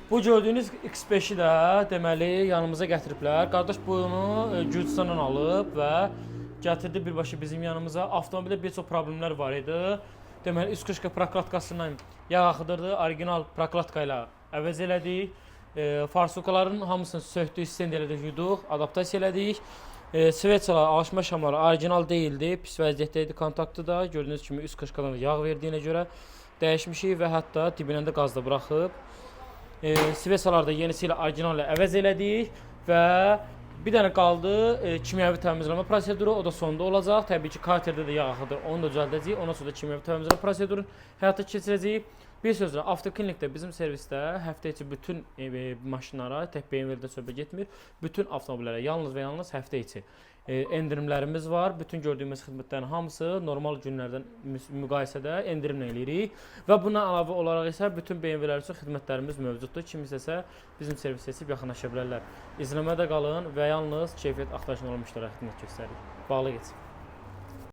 Bu gördüyünüz X5-i də deməli yanımıza gətiriblər. Qardaş bunu Gürcüstandan alıb və gətirdi birbaşa bizim yanımıza. Avtomobildə bir çox problemlər var idi. Deməli üst krışka prokladkasından yağ axıdırdı. Orijinal prokladka ilə əvəz elədik. Farsukaların hamısını söktük, stend elədik, yuduq, adaptasiya elədik. Sveçalar, alışma şamları orijinal deyildi, pis vəziyyətdə idi, kontaktı da. Gördüyünüz kimi üst krışkadan yağ verdiyinə görə dəyişmişik və hətta dibinə də qazda buraxıb. Sveçalarda yenisi ilə orijinal ilə əvəz elədik və bir dənə qaldı kimyəvi təmizləmə proseduru, o da sonda olacaq. Təbii ki, karterdə də yağ axıdır, onu da düzəldəcəyik. Ondan sonra da kimyəvi təmizləmə prosedurunu həyata keçirəcəyik. Bir sözlə, avtoklinikdə bizim servisdə həftə içi bütün maşınlara, tək BMW-də söhbət getmir, bütün avtomobillərə yalnız və yalnız həftə içi endirimlərimiz var. Bütün gördüyümüz xidmətlərin hamısı normal günlərdən müqayisədə endirimlə eləyirik. Və buna əlavə olaraq isə bütün BMW-lər üçün xidmətlərimiz mövcuddur. Kim istəsə bizim servis seçib yaxınlaşa bilərlər. İzləmədə qalın və yalnız keyfiyyət axtarışında olan müştərilərə xidmət göstəririk. Bağlı geçin.